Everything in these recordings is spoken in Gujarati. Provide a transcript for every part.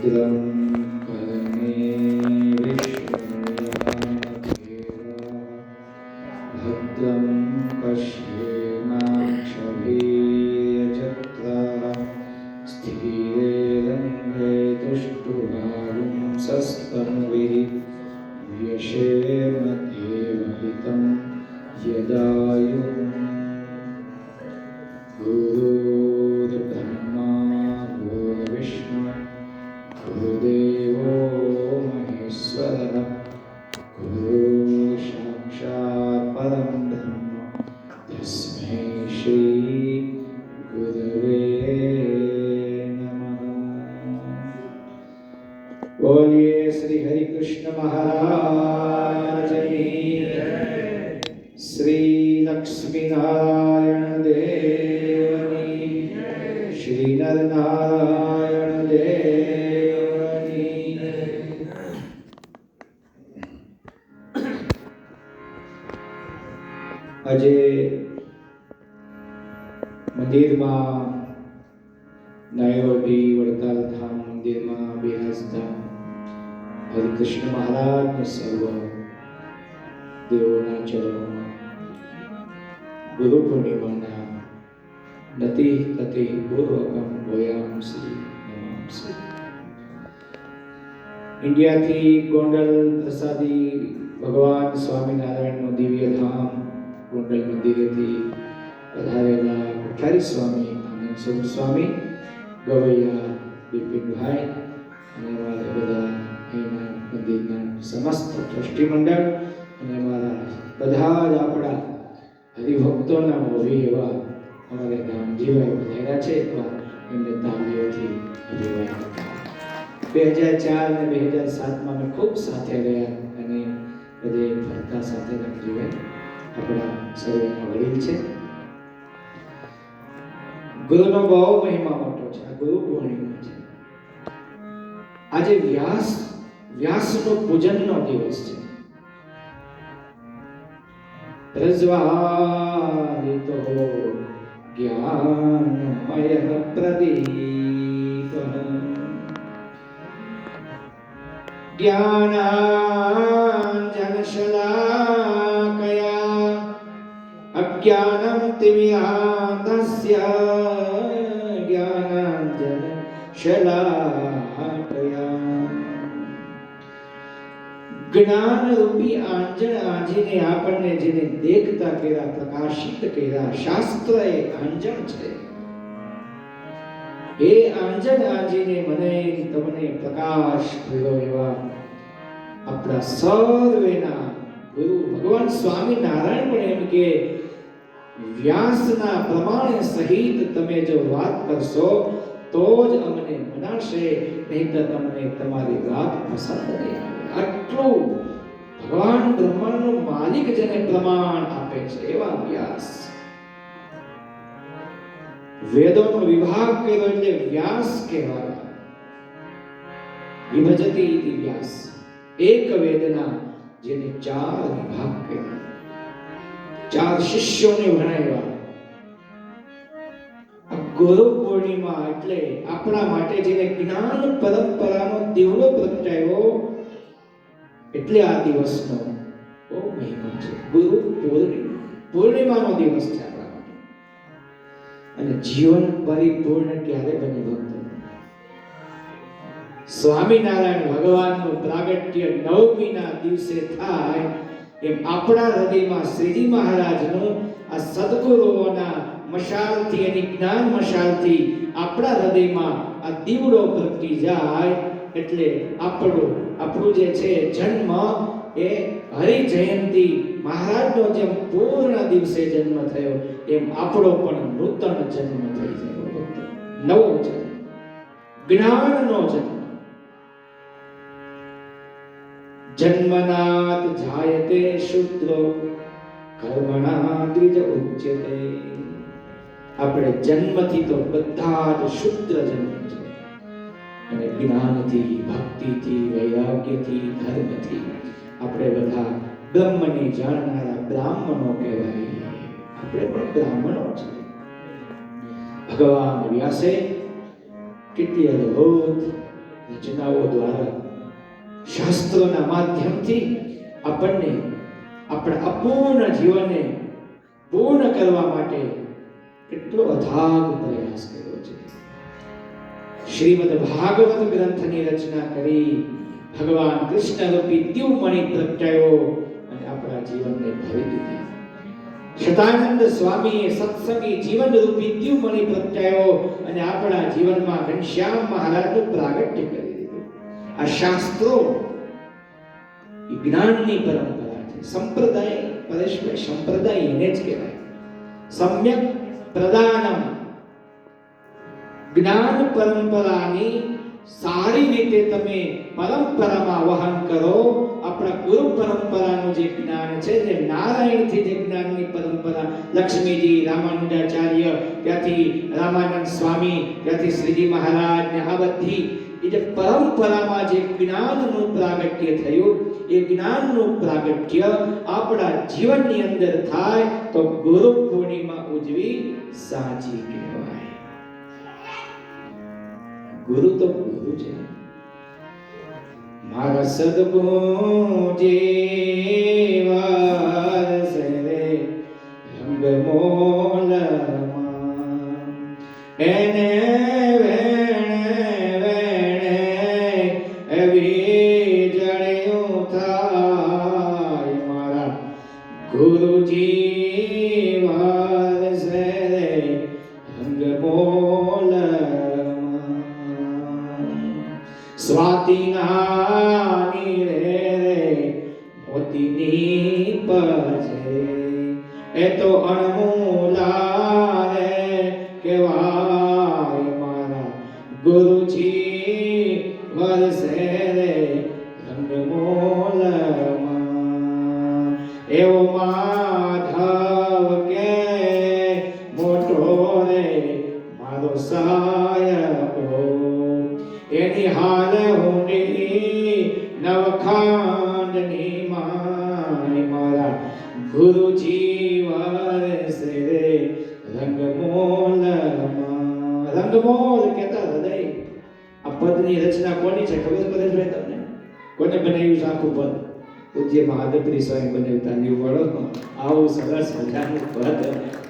ભદ્રં ભદ્રં પશ્યેમાક્ષભીર્યજત્રા સ્થિરૈરङ्गे तुष्टुवागुंसस्तनूभिः व्यशेम देवहितं यदायुः गुरुर्ब्रह्मा गुरुर्विष्णु गुरुदेवो महेश्वरः गुरुः साक्षात् परं ब्रह्म तस्मै श्री गुरवे नमः। बोलिए श्री हरि कृष्ण महाराज की श्री लक्ष्मी नारायण देवनी श्री नर नारायण देवनी। આજે મંદિરમાં નાયરોબી વડતાલ ધામ મંદિરમાં બિરાજતા હરિકૃષ્ણ મહારાજને સર્વ દેવોના ચરણોમાં ગુરુ પૂર્ણિમાના નતિ તતિ પૂર્વકમ ભોયાંસી નમાંસી। ઇન્ડિયાથી ગોંડલ પ્રસાદી ભગવાન સ્વામિનારાયણનું દિવ્ય ધામ ગોંડલ મંદિરેથી પધારેલા કોઠારી સ્વામી આનંદ સ્વરૂપ સ્વામી, ગવૈયા બિપિનભાઈ અને અમારા બધા અહીંના મંદિરના સમસ્ત ટ્રસ્ટી મંડળ અને અમારા બધા જ આપણા હરિભક્તોના મોભી એવા અમારા ગામજીભાઈ પધાર્યા છે। એકવાર એમને તાલીઓથી અભિવાદન। 2004 અને 2007માં અમે ખૂબ સાથે રહ્યા અને બધે ફરતા સાથે ગામજીભાઈ આપણા સર્વેના વડીલ છે। ગુરુનો બહુ મહિમા મોટો છે। આ ગુરુ પૂર્ણિમા છે। આજે વ્યાસનો પૂજનનો દિવસ છે। પ્રજ્વાલિતો જ્ઞાનમય પ્રદીપ જ્ઞાનાંજનશલાકયા અજ્ઞાનં તિમિરાંધસ્ય જ્ઞાનાંજનશલાકયા। જ્ઞાન રૂપી આંજણ આંજીને આપણને જેને દેખતા કર્યા, પ્રકાશિત કર્યા, શાસ્ત્ર એ આંજણ છે। એ આંજણ આંજીને મને તમને પ્રકાશ કર્યો એવા આપણા સર્વેના ગુરુ ભગવાન સ્વામિનારાયણ પણ એમ કે વ્યાસના પ્રમાણ સહિત તમે જો વાત કરશો તો જ અમને મનાશે, નહીં તો તમને તમારી વાત પસંદ નહીં આવે। આટલું ભગવાન બ્રહ્માંડનો માલિક જેને પ્રમાણ આપે છે એવા વ્યાસ। વેદોનો વિભાગ કર્યો એટલે વ્યાસ કહેવાય। વિભજતી ઇતિ વ્યાસ, એક વેદના જેને 4 વિભાગ કહેવાય, 4 શિષ્યોને ભણાવ્યા। ગુરુ પૂર્ણિમા એટલે આપણા માટે જેને જ્ઞાન પરંપરાનો દીવડો પ્રગટાવ્યો એટલે આ દિવસનો બહુ મહિમા છે। ગુરુ પૂર્ણિમાનો દિવસ છે આપણા માટે। અને જીવન પરિપૂર્ણ ક્યારે બને ભક્તો? સ્વામિનારાયણ ભગવાનનું પ્રાગટ્ય નવમીના દિવસે થાય એમ આપણા હૃદયમાં શ્રીજી મહારાજનું આ સદગુરુઓના મશાલથી અને જ્ઞાન મશાલથી આપણા હૃદયમાં આ દીવડો પ્રગટી જાય એટલે આપણું જે છે જન્મ એ હરિ જયંતી મહારાજનો જેમ પૂર્ણ દિવસે જન્મ થયો એમ આપણો પણ નૂતન જન્મ થઈ જાય। નવો જન્મ, જ્ઞાનનો જન્મ। જન્મનાત જાયતે શુદ્રો કર્મણા દ્વિજ ઉચ્યતે। આપણે જન્મથી તો બધા જ શુદ્ર જન્મ છે અને જ્ઞાનથી, ભક્તિથી, વૈરાગ્યથી, ધર્મથી આપણે બધા બ્રહ્મને જાણનારા બ્રાહ્મણો કહેવાય। આપણે પણ બ્રાહ્મણો છીએ। ભગવાન વ્યાસે કેટલી અદ્ભુત રચનાઓ દ્વારા શાસ્ત્રોના માધ્યમથી આપણને આપણા અપૂર્ણ જીવનને પૂર્ણ કરવા માટે કેટલો અથાગ પ્રયાસ કર્યો છે. શ્રીમદ ભાગવત ગ્રંથની રચના કરી ભગવાન કૃષ્ણ રૂપી દ્યુમણી પ્રગટાયો અને આપણા જીવનને ભરી દીધી. શતાનંદ સ્વામીએ સત્સંગી જીવન રૂપી દ્યુમણી પ્રગટાયો અને આપણા જીવનમાં ઘનશ્યામ મહારાજનું પ્રાગટ્ય કરી દીધું. આ શાસ્ત્રો એ જ્ઞાનની પરંપરા છે. સંપ્રદાય પરેશભાઈ, સંપ્રદાય એને જ કહેવાય. સમ્યક પ્રદાનમ, જ્ઞાન પરંપરાની સારી રીતે તમે પરંપરામાં વહન કરો. આપણા ગુરુ પરંપરાનું જે જ્ઞાન છે, જે નારાયણથી જે જ્ઞાનની પરંપરા, લક્ષ્મીજી, રામાનુજાચાર્ય, ત્યાંથી રામાનંદ સ્વામી, ત્યાંથી શ્રીજી મહારાજ ને આ બધી એ જે પરંપરામાં જે જ્ઞાનનું પ્રાગટ્ય થયું, એ જ્ઞાનનું પ્રાગટ્ય આપણા જીવનની અંદર થાય તો ગુરુ પૂર્ણિમા ઉજવી સાચી કહેવાય. ગુરુ તો ગુરુ છે. મારા સદગુરુ જેવા સરે રંગ મોલમાં એને વેણે વેણે એવી જળ્યું થાય. મારા ગુરુજી વારસે રંગ મોલમાં સ્વાતિનાની રે મોતીની પજે એ તો અણમોલા રે કહેવાય. મારા ગુરુજી વરસે રે રંગમોલમાં એવો માધવ કે મોટો રે મારો સાયકો એની હાલ હુંડી નવખાંડની માય. મારા ગુરુજી વરસે રે રંગમોલમાં. રંગમોલ કહેતા હૃદય. આ પદની રચના કોની છે ખબર પડે છે તમને? કોને બનાવ્યું છે આખું પદ? પૂજ્ય મહાદેવપુરી સ્વામી બનાવતા નિવડો. આવું સરસ મજાનું પદ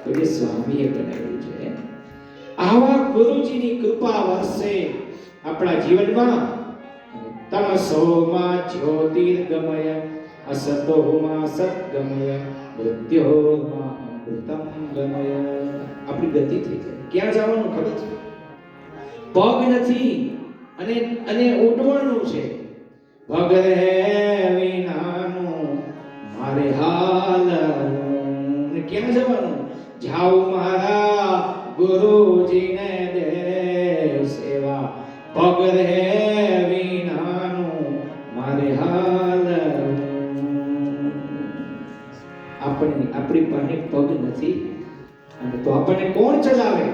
પૂજ્ય સ્વામીએ બનાવ્યું છે. આવા ગુરુજીની કૃપા વરસે આપણા જીવનમાં. તમસોમાં જ્યોતિર્ગમય અસતોમાં સદ્ગમય મૃત્યોમાં અમૃતમ ગમય. આપણી ગતિ થઈ જાય. ક્યાં જવાનું ખબર છે? પગ નથી અને ઉડવાનું છે. પગ રે વિનાનું મારે હાલનું. ક્યાં જવાનું? જાઉં મારા ગુરુજીને દે સેવા. પગ રે વિનાનું મારે હાલનું. આપણી પાસે પગ નથી અને તો આપણને કોણ ચલાવે?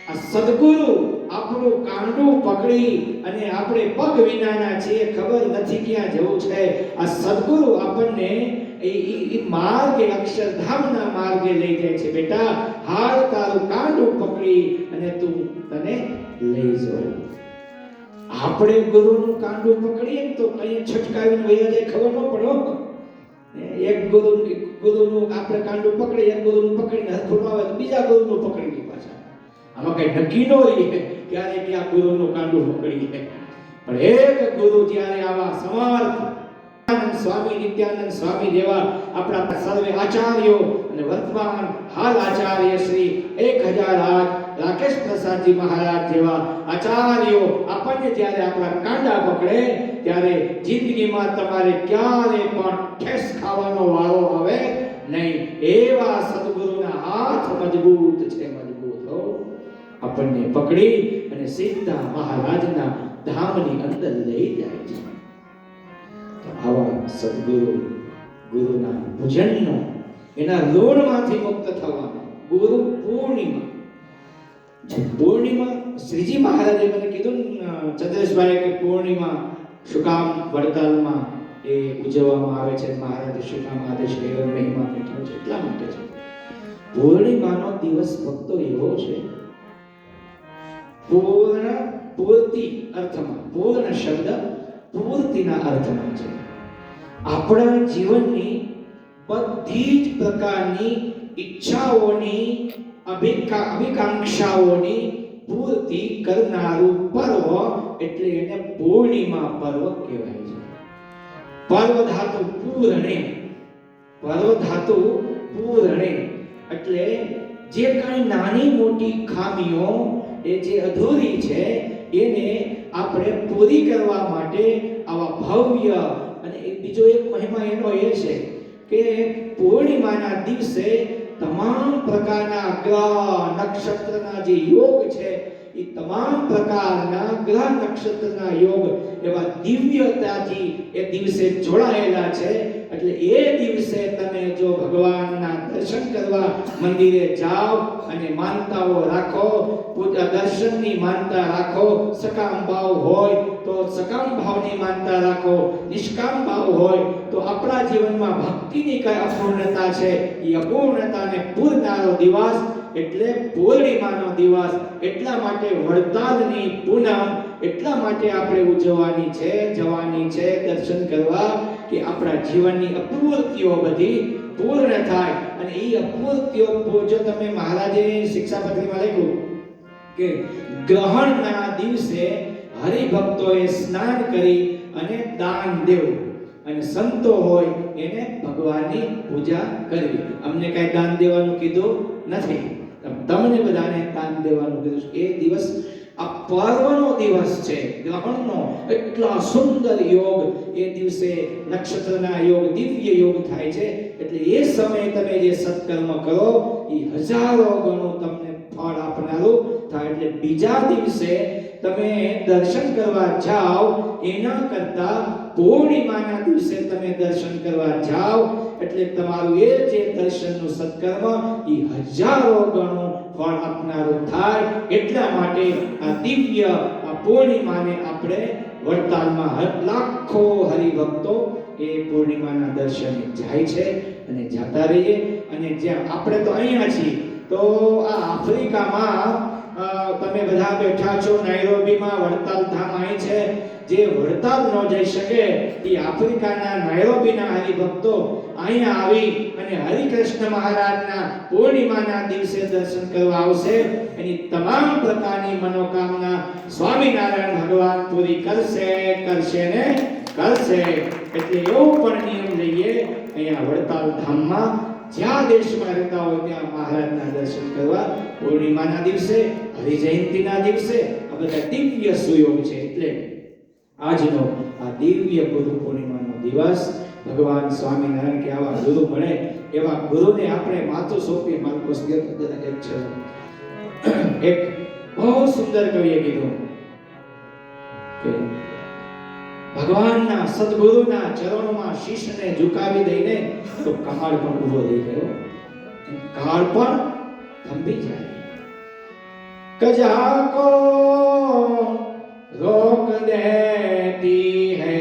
આ સદગુરુ આપણું કાંડું પકડી અને આપણે પગ વિનાના છીએ, ખબર નથી ક્યાં જવું છે. આ સદગુરુ આપણને એ માર્ગે, અક્ષરધામના માર્ગે લઈ જાય છે. બેટા, હાલ તારું કાંડું પકડી અને તને લઈ જાઉં. આપણે ગુરુનું કાંડું પકડીએ તો કઈ છટકાવીને વયા જાય ખબર ન પડો. એક ગુરુનું આપણે કાંડું પકડી, એક ગુરુનું પકડીને હરખું આવે તો બીજા ગુરુનું પકડી લે પાછા. આમાં કઈ નક્કી ન રહે ક્યારે ક્યાં ગુરુનું કાંડું પકડીએ. પણ એક ગુરુ જ્યારે આવા સમર્થ સ્વામી નિત્યાનંદ સ્વામી જેવા આપણા સર્વે આચાર્યો અને વર્તમાન હાલ આચાર્ય શ્રી 1008 રાકેશ પ્રસાદજી મહારાજ જેવા આચાર્યો આપણને જ્યારે આપણા કાંડા પકડે ત્યારે જિંદગીમાં તમારે ક્યારે પણ ઠેસ ખાવાનો વારો આવે નહીં. એવા સદગુરુના હાથ મજબૂત છે, મજબૂત હો. આપણને પકડી અને સીધા મહારાજના ધામની અંદર લઈ જાય છે. આવા સદગુરુ, ગુરુના ભજનનો, એના લોણમાંથી મુક્ત થવાનો ગુરુ પૂર્ણિમા. પૂર્ણિમા શ્રીજી મહારાજે મને કીધું ચંદ્રેશભાઈ કે પૂર્ણિમા શું કામ વડતાલમાં એ ઉજવવામાં આવે છે, મહારાજે શું કામ આદેશ કર્યો, મહિમા બેઠો છે, એટલા માટે છે. પૂર્ણિમાનો દિવસ ફક્ત એવો છે, પૂર્ણ પૂર્તિ અર્થમાં, પૂર્ણ શબ્દ પૂર્તિના અર્થમાં છે. આપણા જીવનની બધી જ પ્રકારની ઈચ્છાઓની અભિકાંક્ષાઓની પૂર્તિ કરનારું પર્વ એટલે એને પૂર્ણિમા પર્વ કહેવાય છે. પર્વ ધાતુ પૂરણે, પર્વ ધાતુ પૂરણે એટલે જે કઈ નાની મોટી ખામીઓ એ જે અધૂરી છે એને આપણે પૂરી કરવા માટે આવા ભવ્ય, અને બીજો એક મહિમા એનો એ છે કે પૂર્ણિમાના દિવસે તમામ પ્રકારના ગ્રહ નક્ષત્રના જે યોગ છે એ તમામ પ્રકારના ગ્રહ નક્ષત્રના યોગ એવા દિવ્યતાથી એ દિવસે જોડાયેલા છે. એટલે એ દિવસે તમે જો ભગવાનના દર્શન કરવા મંદિરે જાઓ અને માનતાઓ રાખો, પૂજા દર્શનની માનતા રાખો, સકામ ભાવ હોય તો સકામ ભાવની માનતા રાખો, નિષ્કામ ભાવ હોય તો આપણા જીવનમાં ભક્તિની કઈ અપૂર્ણતા છે એ અપૂર્ણતાને પૂરનારો દિવસ એટલે પૂર્ણિમાનો દિવસ. એટલા માટે વડતાલની પૂનમ એટલા માટે આપણે ઉજવવાની છે, જવાની છે દર્શન કરવા કે આપણા જીવનની અપૂર્તિઓ બધી પૂર્ણ થાય. અને એ અપૂર્તિઓ જો તમે મહારાજે શિક્ષાપત્રીમાં લખ્યું કે ગ્રહણના દિવસે હરિભક્તોએ સ્નાન કરી અને દાન દેવું, અને સંતો હોય એને ભગવાનની પૂજા કરવી. અમને કઈ દાન દેવાનું કીધું નથી, તમને બધાને દાન દેવાનું કીધું. એ દિવસ આ પર્વનો દિવસ છે, ગ્રહણનો. એટલા સુંદર યોગ એ દિવસે નક્ષત્રના યોગ, દિવ્ય યોગ થાય છે. એટલે એ સમયે તમે જે સત્કર્મ કરો એ હજારો ગણું તમને ફળ આપનારું થાય. એટલે બીજા દિવસે તમે દર્શન કરવા જાઓ એના કરતા પૂર્ણિમાના દિવસે તમે દર્શન કરવા જાઓ એટલે તમારું એ જે દર્શનનું સત્કર્મ એ હજારો ગણું ફળ આપનારું થાય. એટલા માટે આ દિવ્ય આ પૂર્ણિમાને આપણે વડતાલમાં લાખો હરિભક્તો એ પૂર્ણિમાના દર્શને જાય છે અને જાતા રહીએ. અને જ્યાં આપણે તો અહીંયા છીએ તો આ આફ્રિકામાં તમે બધા બેઠા છો નાઇરોબીમાં, વડતાલ ધામ અહીં છે. જે વડતાલ ન જઈ શકે એ આફ્રિકાના નાઇરોબીના હરિભક્તો અહીંયા આવી અને હરિકૃષ્ણ મહારાજના પૂર્ણિમાના દિવસે દર્શન કરવા આવશે. એની તમામ પ્રકારની મનોકામના સ્વામિનારાયણ ભગવાન પૂરી કરશે, કરશે ને કરશે. એટલે એવો પણ નિયમ લઈએ અહીંયા વડતાલ ધામમાં જ્યાં દેશમાં રહેતા હોય ત્યાં મહારાજના દર્શન કરવા પૂર્ણિમાના દિવસે, હરિજયંતીના દિવસે આ બધા દિવ્ય સુયોગ છે. એટલે આજનો આ દિવ્ય ગુરુ પૂર્ણિમાનો દિવસ ભગવાન સ્વામિનારાયણ કે આવા ગુરુ મળે એવા ગુરુને આપણે માથું સોંપીએ. માર્કોસ 11:1 એક બહુ સુંદર કવિએ કીધું કે ભગવાનના સદગુરુના ચરણોમાં શીશને ઝુકાવી દઈને તો કાળ પણ ઊભો થઈ ગયો, કાળ પણ થંભી જાય. કજા કો रोक देती है,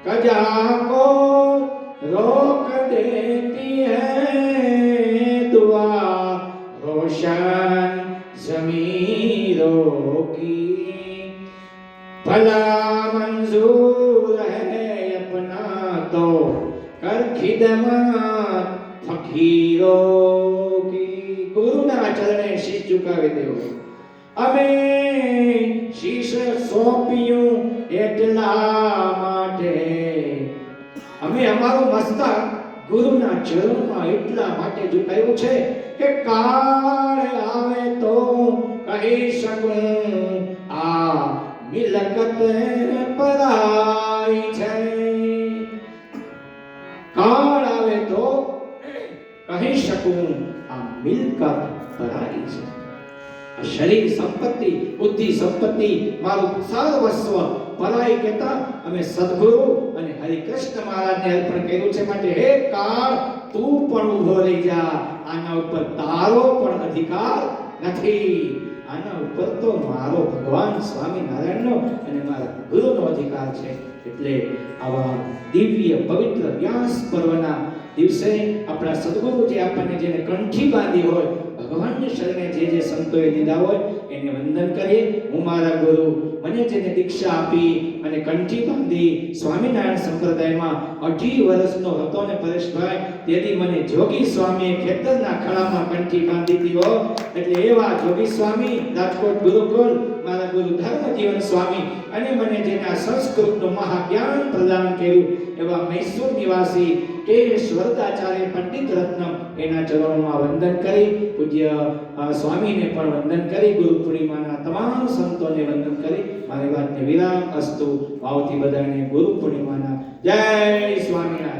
कजा को रोक देती है दुआ रोशन ज़मीरों की, भला मंजूर है अपना तो कर खिदमत फकीरों की. गुरुना चरणे शीश झुकाવી દેવો. અમે શીશ સોંપ્યું એટલા માટે, અમે અમારું મસ્તક ગુરુના ચરણમાં એટલા માટે ઝુકાવ્યું છે કે કાળ આવે તો કહી શકું આ મિલકત પરાઈ છે. કાળ આવે તો કહી શકું આ મિલકત પરાઈ છે. શરીર સંપત્તિ, બુદ્ધિ સંપત્તિ, મારું સર્વસ્વ પરાઈ કહેતા અમે સદગુરુ અને હરિકૃષ્ણ મહારાજને અર્પણ કર્યું છે. માટે હે કાળ તું પણ ઊભો રહી જા, આના ઉપર તારો પણ અધિકાર નથી. આના ઉપર તો મારો ભગવાન સ્વામિનારાયણનો અને મારા ગુરુનો અધિકાર છે. એટલે આવા દિવ્ય પવિત્ર વ્યાસ પર્વના દિવસે આપણા સદગુરુ જે આપણને જેને કંઠી બાંધી હોય, ભગવાનની શરણે જે સંતોએ લીધા હોય એને વંદન કરીએ. હું મારા ગુરુ મને જેને દીક્ષા આપી અને કંઠી બાંધી સ્વામિનારાયણ સંપ્રદાયમાં 18 વર્ષનો હતો ને પરેશભાઈ, તેથી મને જોગી સ્વામીએ ખેતરના ખળામાં કંઠી બાંધી હતી હો. એટલે એવા જોગી સ્વામી રાજકોટ ગુરુકુળ મારા ગુરુ ધર્મજીવન સ્વામી અને મને જેના સંસ્કૃતનું મહાજ્ઞાન પ્રદાન કર્યું એવા મૈસૂર નિવાસી કેશ વરદાચાર્ય પંડિત રત્નમ એના ચરણોમાં વંદન કરી, પૂજ્ય સ્વામીને પણ વંદન કરી, ગુરુ પૂર્ણિમાના તમામ સંતોને વંદન કરી મારી વાતને વિરામ અસ્તુ. ભાવથી બધાને ગુરુ પૂર્ણિમાના જય સ્વામિનારાયણ.